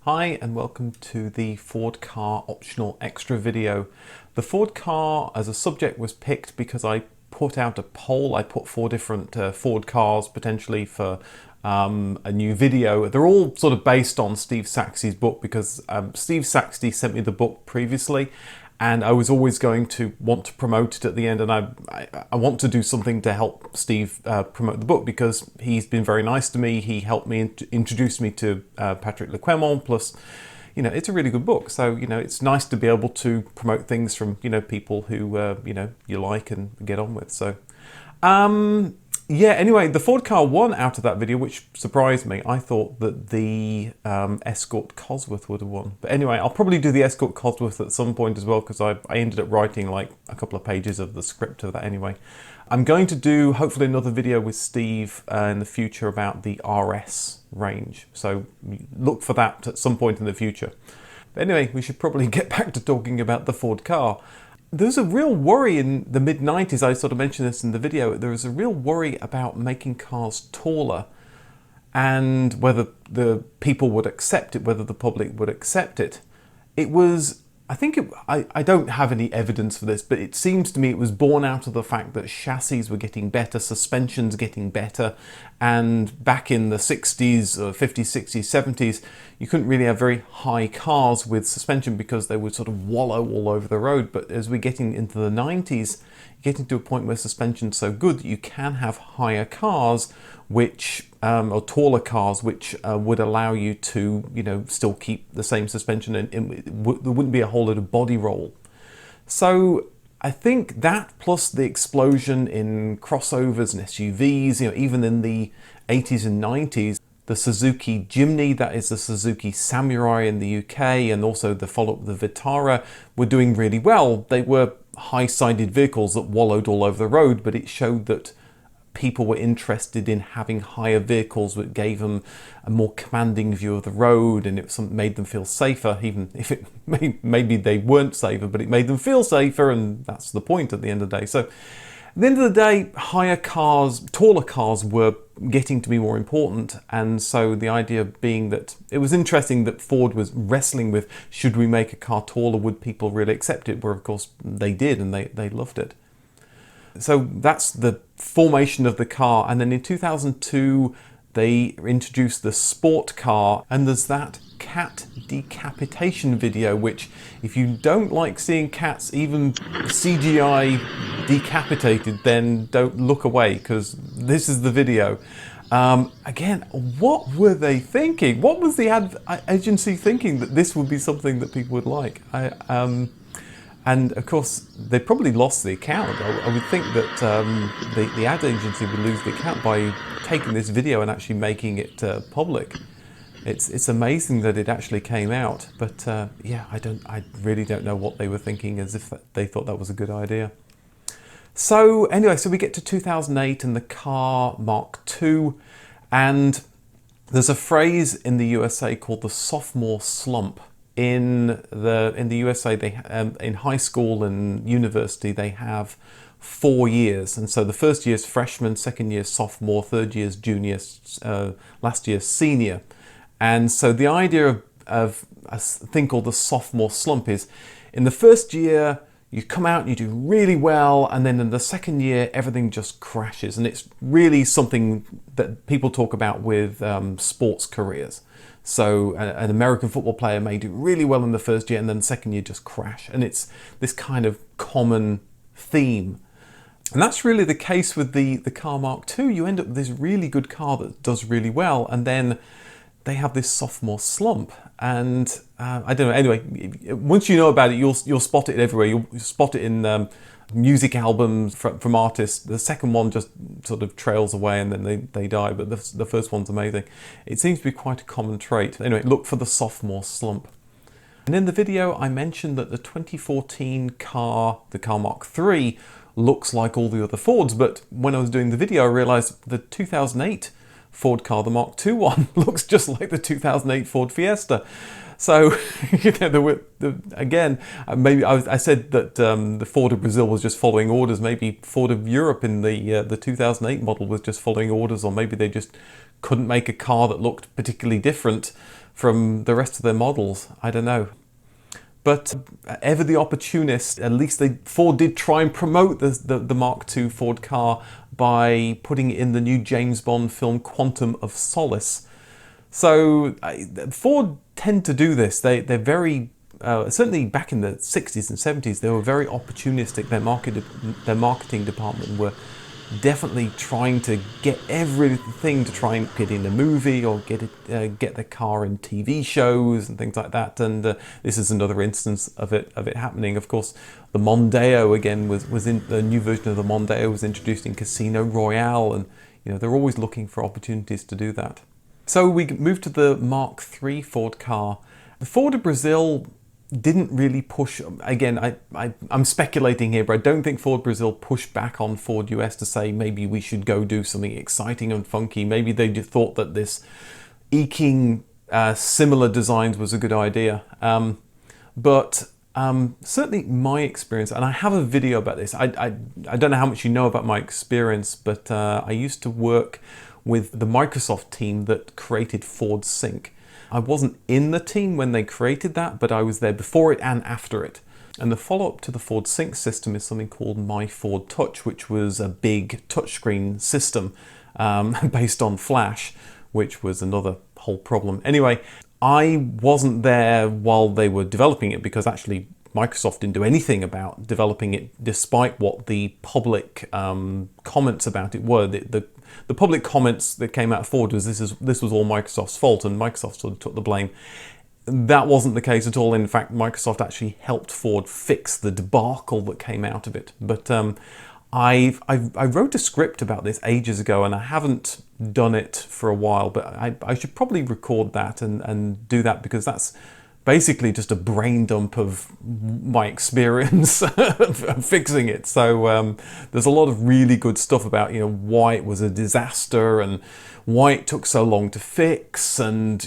Hi and welcome to the Ford Ka optional extra video. The Ford Ka as a subject was picked because I put out a poll. I put 4 different Ford cars potentially for a new video. They're all sort of based on Steve Saxe's book because Steve Saxe sent me the book previously and I was always going to want to promote it at the end, and I want to do something to help Steve promote the book because he's been very nice to me. He helped me introduce me to Patrick Lequesmont, plus it's a really good book, so it's nice to be able to promote things from people who you like and get on with. So yeah, anyway, the Ford Ka won out of that video, which surprised me. I thought that the Escort Cosworth would have won. But anyway, I'll probably do the Escort Cosworth at some point as well, because I ended up writing like a couple of pages of the script of that anyway. I'm going to do hopefully another video with Steve in the future about the RS range. So look for that at some point in the future. But anyway, we should probably get back to talking about the Ford Ka. There's a real worry in the mid-90s, I sort of mentioned this in the video, there was a real worry about making cars taller and whether the people would accept it, whether the public would accept it. It was, I don't have any evidence for this, but it seems to me it was born out of the fact that chassis were getting better, suspensions getting better, and back in the 60s, 50s, 60s, 70s, you couldn't really have very high cars with suspension because they would sort of wallow all over the road. But as we're getting into the 90s, you're getting to a point where suspension's so good that you can have higher cars, which or taller cars, which would allow you to still keep the same suspension, and there wouldn't be a whole lot of body roll. So I think that, plus the explosion in crossovers and SUVs, even in the 80s and 90s, the Suzuki Jimny, that is the Suzuki Samurai in the UK, and also the follow-up, the Vitara, were doing really well. They were high-sided vehicles that wallowed all over the road, but it showed that people were interested in having higher vehicles that gave them a more commanding view of the road, and it made them feel safer, even if it maybe they weren't safer, but it made them feel safer, and that's the point at the end of the day. So at the end of the day, higher cars, taller cars were getting to be more important, and so the idea being that it was interesting that Ford was wrestling with, should we make a car taller, would people really accept it? Where of course they did, and they loved it. So that's the formation of the car, and then in 2002 they introduced the Sport Car, and there's that cat decapitation video, which if you don't like seeing cats even CGI decapitated, then don't look away, because this is the video. Again, what were they thinking? What was the ad agency thinking that this would be something that people would like? And of course, they probably lost the account. I would think that the ad agency would lose the account by taking this video and actually making it public. It's amazing that it actually came out, but yeah, I really don't know what they were thinking, as if they thought that was a good idea. So anyway, so we get to 2008 and the Ka Mark II, and there's a phrase in the USA called the sophomore slump. In the USA, they in high school and university they have 4 years, and so the first year is freshman, second year is sophomore, third year is junior, last year is senior. And so the idea of a thing called the sophomore slump is, in the first year you come out and you do really well, and then in the second year everything just crashes, and it's really something that people talk about with sports careers. So an American football player may do really well in the first year and then the second year just crash. And it's this kind of common theme. And that's really the case with the Ka Mark II. You end up with this really good car that does really well, and then they have this sophomore slump. And I don't know, anyway, once you know about it, you'll spot it everywhere. You'll spot it in music albums from artists. The second one just sort of trails away and then they die, but the first one's amazing. It seems to be quite a common trait. Anyway, look for the sophomore slump. And in the video I mentioned that the 2014 car, the Ka Mark III, looks like all the other Fords, but when I was doing the video I realized the 2008 Ford Ka, the Mark II one, looks just like the 2008 Ford Fiesta. So, again, maybe I said that the Ford of Brazil was just following orders. Maybe Ford of Europe in the 2008 model was just following orders, or maybe they just couldn't make a car that looked particularly different from the rest of their models. I don't know. But ever the opportunist, at least Ford did try and promote the Mark II Ford car by putting it in the new James Bond film Quantum of Solace. So Ford tend to do this. They're very, certainly back in the 60s and 70s, they were very opportunistic. Their marketing department were definitely trying to get everything to try and get in a movie or get the car in TV shows and things like that. And this is another instance of it happening. Of course, the Mondeo again was in the new version of the Mondeo was introduced in Casino Royale, and they're always looking for opportunities to do that. So we moved to the Mark III Ford car. The Ford of Brazil didn't really push. Again, I'm speculating here, but I don't think Ford Brazil pushed back on Ford US to say maybe we should go do something exciting and funky. Maybe they just thought that this eking similar designs was a good idea. But certainly my experience, and I have a video about this. I don't know how much you know about my experience, but I used to work with the Microsoft team that created Ford Sync. I wasn't in the team when they created that, but I was there before it and after it. And the follow-up to the Ford Sync system is something called My Ford Touch, which was a big touchscreen system based on Flash, which was another whole problem. Anyway, I wasn't there while they were developing it because actually Microsoft didn't do anything about developing it, despite what the public comments about it were. The public comments that came out of Ford was this was all Microsoft's fault, and Microsoft sort of took the blame. That wasn't the case at all. In fact, Microsoft actually helped Ford fix the debacle that came out of it. But I wrote a script about this ages ago, and I haven't done it for a while, but I should probably record that and do that, because that's basically just a brain dump of my experience fixing it. So there's a lot of really good stuff about why it was a disaster and why it took so long to fix, and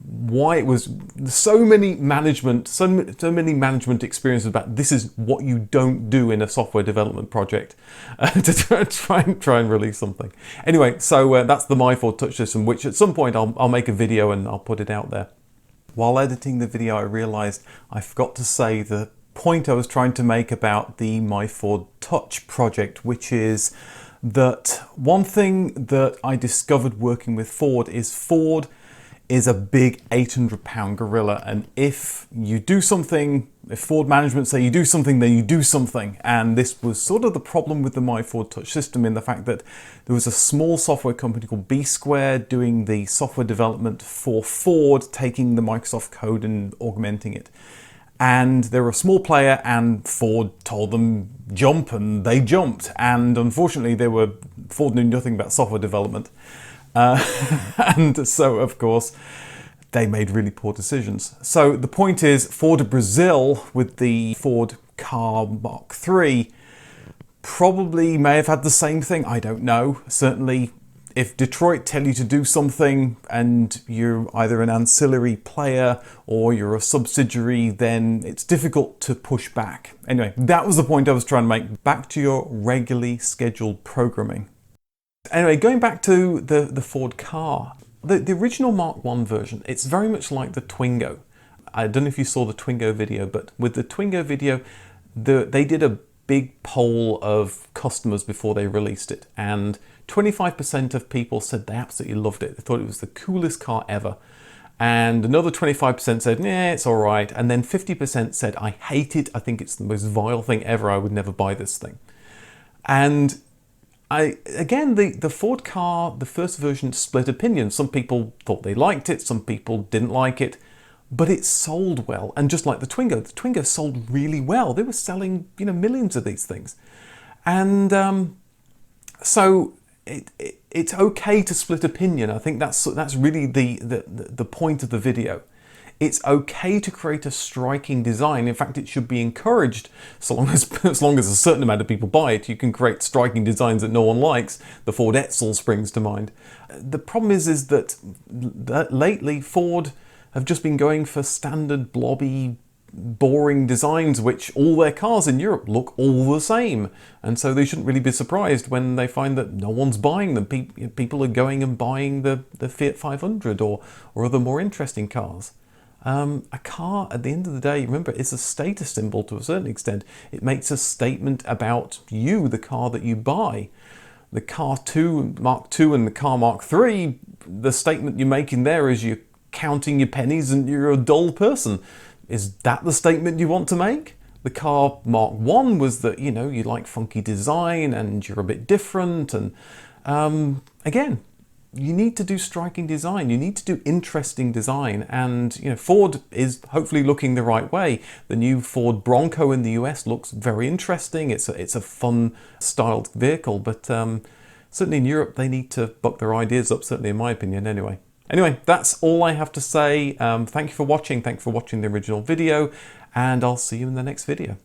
why it was so many management experiences about this is what you don't do in a software development project to try and release something. Anyway, so that's the My Ford Touch system, which at some point I'll make a video and I'll put it out there. While editing the video, I realized I forgot to say the point I was trying to make about the My Ford Touch project, which is that one thing that I discovered working with Ford is a big 800-pound gorilla, and if you do something, if Ford management say you do something, then you do something. And this was sort of the problem with the My Ford Touch system, in the fact that there was a small software company called B Square doing the software development for Ford, taking the Microsoft code and augmenting it. And they were a small player, and Ford told them jump, and they jumped. And unfortunately, Ford knew nothing about software development. And so, of course, they made really poor decisions. So the point is, Ford of Brazil with the Ford car Mark III probably may have had the same thing. I don't know. Certainly, if Detroit tell you to do something and you're either an ancillary player or you're a subsidiary, then it's difficult to push back. Anyway, that was the point I was trying to make. Back to your regularly scheduled programming. Anyway, going back to the Ford car, the original Mark I version, it's very much like the Twingo. I don't know if you saw the Twingo video, but with the Twingo video, they did a big poll of customers before they released it, and 25% of people said they absolutely loved it. They thought it was the coolest car ever. And another 25% said, yeah, it's all right. And then 50% said, I hate it. I think it's the most vile thing ever. I would never buy this thing. And again, the Ford car, the first version, split opinions. Some people thought they liked it, some people didn't like it, but it sold well. And just like the Twingo sold really well. They were selling, millions of these things. And so it's okay to split opinion. I think that's really the point of the video. It's okay to create a striking design. In fact, it should be encouraged, so long as a certain amount of people buy it. You can create striking designs that no one likes. The Ford Edsel springs to mind. The problem is that lately Ford have just been going for standard blobby boring designs, which all their cars in Europe look all the same. And so they shouldn't really be surprised when they find that no one's buying them. People are going and buying the Fiat 500 or other more interesting cars. A car, at the end of the day, remember, is a status symbol to a certain extent. It makes a statement about you, the car that you buy. The Car 2, Mark II and the Car Mark III, the statement you're making there is you're counting your pennies and you're a dull person. Is that the statement you want to make? The Car Mark I was that, you know, you like funky design and you're a bit different. And again, you need to do striking design. You need to do interesting design. And, you know, Ford is hopefully looking the right way. The new Ford Bronco in the US looks very interesting. It's a fun styled vehicle, but certainly in Europe, they need to buck their ideas up, certainly in my opinion anyway. Anyway, that's all I have to say. Thank you for watching. Thank you for watching the original video, and I'll see you in the next video.